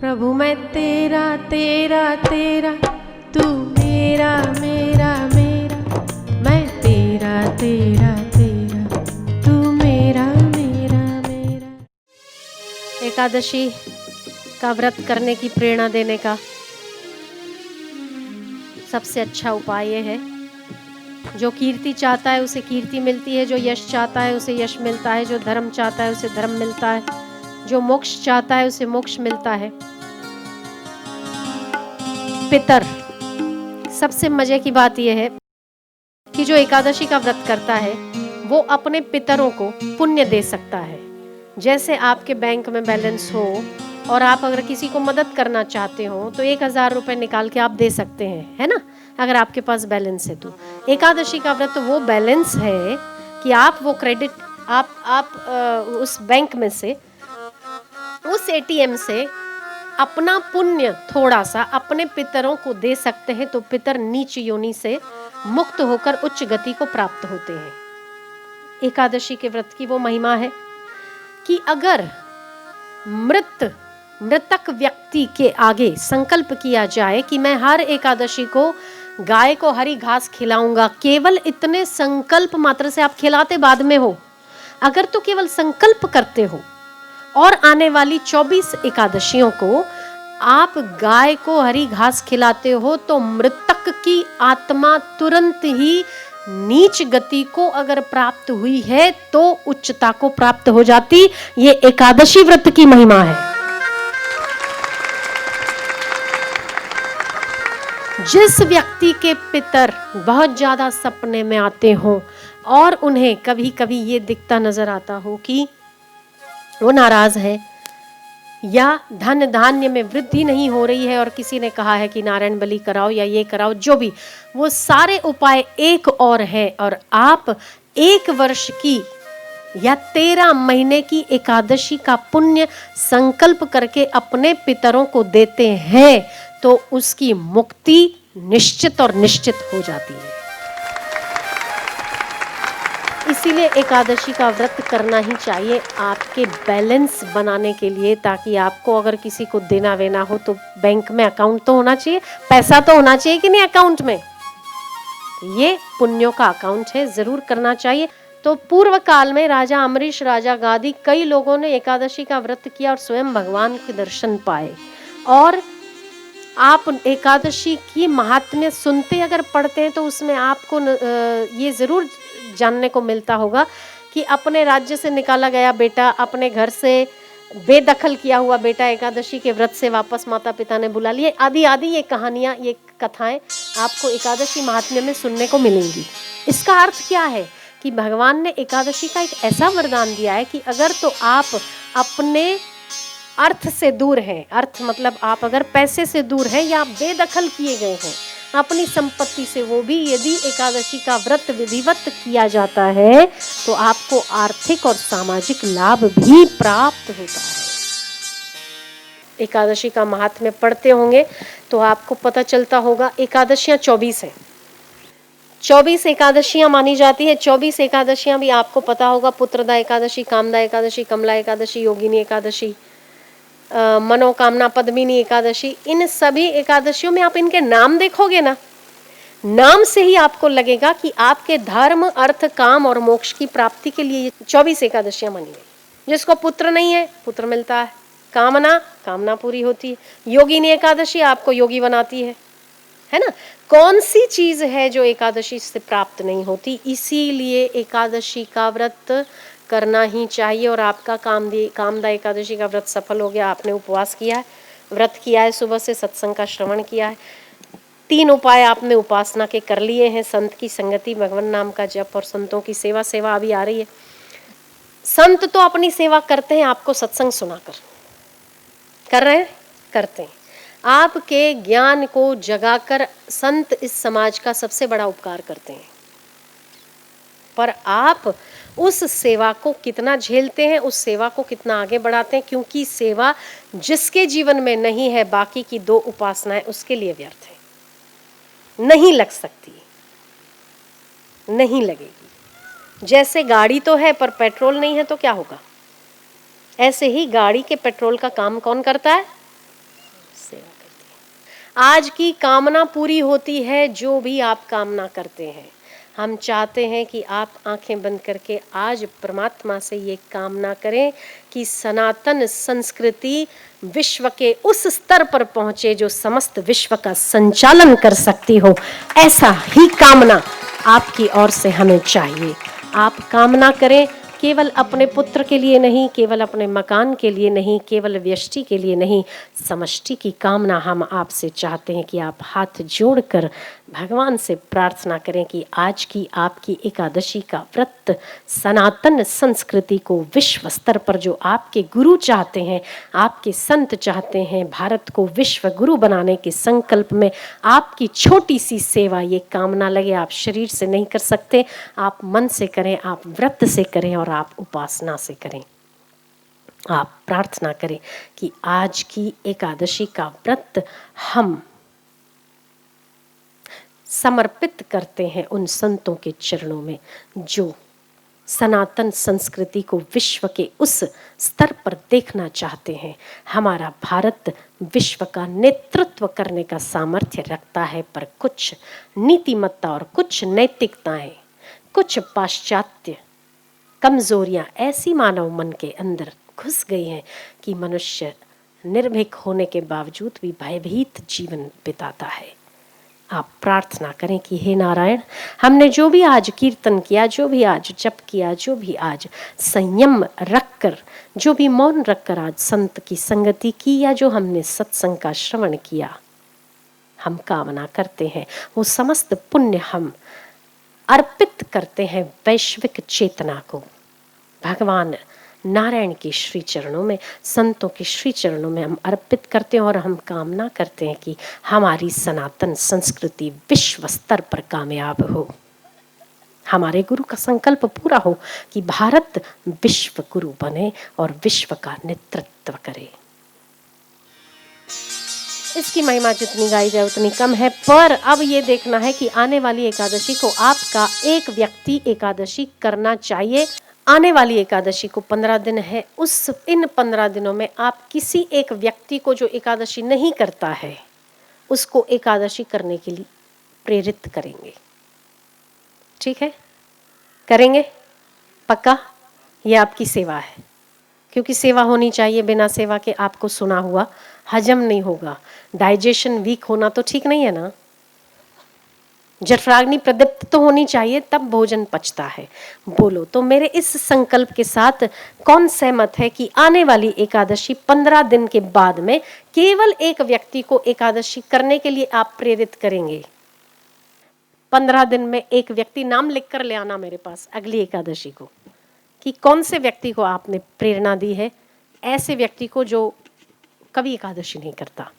प्रभु मैं तेरा तेरा तेरा, तू मेरा मेरा मेरा, मैं तेरा तेरा तेरा, तू मेरा मेरा मेरा। एकादशी का व्रत करने की प्रेरणा देने का सबसे अच्छा उपाय ये है, जो कीर्ति चाहता है उसे कीर्ति मिलती है, जो यश चाहता है उसे यश मिलता है, जो धर्म चाहता है उसे धर्म मिलता है, जो मोक्ष चाहता है उसे मोक्ष मिलता है। पितर, सबसे मजे की बात यह है कि जो एकादशी का व्रत करता है वो अपने पितरों को पुण्य दे सकता है। जैसे आपके बैंक में बैलेंस हो और आप अगर किसी को मदद करना चाहते हो तो 1000 रुपए निकाल के आप दे सकते हैं, है ना, अगर आपके पास बैलेंस है तो। एकादशी का व्रत वो बैलेंस है कि आप वो क्रेडिट आप उस बैंक में से, उस एटीएम से अपना पुण्य थोड़ा सा अपने पितरों को दे सकते हैं, तो पितर नीच योनि से मुक्त होकर उच्च गति को प्राप्त होते हैं। एकादशी के व्रत की वो महिमा है कि अगर मृतक व्यक्ति के आगे संकल्प किया जाए कि मैं हर एकादशी को गाय को हरी घास खिलाऊंगा, केवल इतने संकल्प मात्र से, आप खिलाते बाद में हो, अगर तो केवल संकल्प करते हो और आने वाली 24 एकादशियों को आप गाय को हरी घास खिलाते हो, तो मृतक की आत्मा तुरंत ही नीच गति को अगर प्राप्त हुई है तो उच्चता को प्राप्त हो जाती। ये एकादशी व्रत की महिमा है। जिस व्यक्ति के पितर बहुत ज्यादा सपने में आते हो और उन्हें कभी कभी ये दिखता नजर आता हो कि वो नाराज है या धन धान्य में वृद्धि नहीं हो रही है और किसी ने कहा है कि नारायण बलि कराओ या ये कराओ, जो भी, वो सारे उपाय एक और है और आप 1 वर्ष की या 13 महीने की एकादशी का पुण्य संकल्प करके अपने पितरों को देते हैं तो उसकी मुक्ति निश्चित और निश्चित हो जाती है। इसीलिए एकादशी का व्रत करना ही चाहिए आपके बैलेंस बनाने के लिए, ताकि आपको अगर किसी को देना वेना हो तो बैंक में अकाउंट तो होना चाहिए, पैसा तो होना चाहिए कि नहीं अकाउंट में। ये पुण्यों का अकाउंट है, जरूर करना चाहिए। तो पूर्व काल में राजा अमरीश, राजा गादी, कई लोगों ने एकादशी का व्रत किया और स्वयं भगवान के दर्शन पाए। और आप एकादशी की महात्म्य सुनते अगर पढ़ते हैं तो उसमें आपको ये जरूर जानने को मिलता होगा कि अपने राज्य से निकाला गया बेटा, अपने घर से बेदखल किया हुआ बेटा एकादशी के व्रत से वापस माता पिता ने बुला लिए, आदि आदि ये कहानियां, ये कथाएं आपको एकादशी महात्म्य में सुनने को मिलेंगी। इसका अर्थ क्या है कि भगवान ने एकादशी का एक ऐसा वरदान दिया है कि अगर तो आप अपने अर्थ से दूर हैं, अर्थ मतलब आप अगर पैसे से दूर हैं या बेदखल किए गए हैं अपनी संपत्ति से, वो भी यदि एकादशी का व्रत विधिवत किया जाता है तो आपको आर्थिक और सामाजिक लाभ भी प्राप्त होता है। एकादशी का महात्म्य पढ़ते होंगे तो आपको पता चलता होगा। एकादशियां 24 हैं, 24 एकादशियां मानी जाती है। 24 एकादशियां भी आपको पता होगा, पुत्रदा एकादशी, कामदा एकादशी, कमला एकादशी, योगिनी एकादशी, मनोकामना पद्मिनी एकादशी। इन सभी एकादशियों में आप इनके नाम देखोगे ना, नाम से ही आपको लगेगा कि आपके धर्म, अर्थ, काम और मोक्ष की प्राप्ति के लिए 24 एकादशियां मानी गई। जिसको पुत्र नहीं है पुत्र मिलता है, कामना पूरी होती है। योगिनी एकादशी आपको योगी बनाती है ना। कौन सी चीज है जो एकादशी से प्राप्त नहीं होती? इसीलिए एकादशी का व्रत करना ही चाहिए। और आपका कामदा एकादशी का व्रत सफल हो गया, आपने उपवास किया है, व्रत किया है, सुबह से सत्संग का श्रवण किया है, 3 उपाय आपने उपासना के कर लिए हैं, संत की संगति, भगवान नाम का जप और संतों की सेवा। सेवा अभी आ रही है। संत तो अपनी सेवा करते हैं आपको सत्संग सुनाकर, कर रहे हैं, करते हैं। आपके ज्ञान को जगाकर संत इस समाज का सबसे बड़ा उपकार करते हैं, पर आप उस सेवा को कितना झेलते हैं, उस सेवा को कितना आगे बढ़ाते हैं, क्योंकि सेवा जिसके जीवन में नहीं है, बाकी की 2 उपासनाएं उसके लिए व्यर्थ है, नहीं लग सकती, नहीं लगेगी। जैसे गाड़ी तो है पर पेट्रोल नहीं है तो क्या होगा, ऐसे ही गाड़ी के पेट्रोल का काम कौन करता है? आज की कामना पूरी होती है जो भी आप कामना करते हैं। हम चाहते हैं कि आप आंखें बंद करके आज परमात्मा से ये कामना करें कि सनातन संस्कृति विश्व के उस स्तर पर पहुंचे जो समस्त विश्व का संचालन कर सकती हो। ऐसा ही कामना आपकी ओर से हमें चाहिए। आप कामना करें, केवल अपने पुत्र के लिए नहीं, केवल अपने मकान के लिए नहीं, केवल व्यष्टि के लिए नहीं, समष्टि की कामना हम आपसे चाहते हैं कि आप हाथ जोड़कर भगवान से प्रार्थना करें कि आज की आपकी एकादशी का व्रत सनातन संस्कृति को विश्व स्तर पर, जो आपके गुरु चाहते हैं, आपके संत चाहते हैं, भारत को विश्व गुरु बनाने के संकल्प में आपकी छोटी सी सेवा, ये कामना लगे। आप शरीर से नहीं कर सकते, आप मन से करें, आप व्रत से करें और आप उपासना से करें। आप प्रार्थना करें कि आज की एकादशी का व्रत हम समर्पित करते हैं उन संतों के चरणों में जो सनातन संस्कृति को विश्व के उस स्तर पर देखना चाहते हैं। हमारा भारत विश्व का नेतृत्व करने का सामर्थ्य रखता है, पर कुछ नीतिमत्ता और कुछ नैतिकताएं, कुछ पाश्चात्य कमजोरियां ऐसी मानव मन के अंदर घुस गई हैं कि मनुष्य निर्भीक होने के बावजूद भी भयभीत जीवन बिताता है। आप प्रार्थना करें कि हे नारायण, हमने जो भी आज कीर्तन किया, जो भी आज जप किया, जो भी आज संयम रखकर, जो भी मौन रखकर आज संत की संगति की, या जो हमने सत्संग का श्रवण किया, हम कामना करते हैं वो समस्त पुण्य हम अर्पित करते हैं वैश्विक चेतना को, भगवान नारायण के श्री चरणों में, संतों के श्री चरणों में हम अर्पित करते हैं। और हम कामना करते हैं कि हमारी सनातन संस्कृति विश्व स्तर पर कामयाब हो। हमारे गुरु का संकल्प पूरा हो कि भारत विश्व गुरु बने और विश्व का नेतृत्व करे। इसकी महिमा जितनी गाई जाए उतनी कम है, पर अब ये देखना है कि आने वाली एकादशी को आपका एक व्यक्ति एकादशी करना चाहिए। आने वाली एकादशी को 15 दिन है, इन 15 दिनों में आप किसी एक व्यक्ति को जो एकादशी नहीं करता है उसको एकादशी करने के लिए प्रेरित करेंगे। ठीक है, करेंगे पक्का? ये आपकी सेवा है, क्योंकि सेवा होनी चाहिए। बिना सेवा के आपको सुना हुआ हजम नहीं होगा। डाइजेशन वीक होना तो ठीक नहीं है ना। जठराग्नि प्रदीप्त तो होनी चाहिए, तब भोजन पचता है। बोलो तो मेरे इस संकल्प के साथ कौन सहमत है कि आने वाली एकादशी 15 दिन के बाद में केवल एक व्यक्ति को एकादशी करने के लिए आप प्रेरित करेंगे? 15 दिन में एक व्यक्ति नाम लिख कर ले आना मेरे पास अगली एकादशी को, कि कौन से व्यक्ति को आपने प्रेरणा दी है, ऐसे व्यक्ति को जो कभी एकादशी नहीं करता।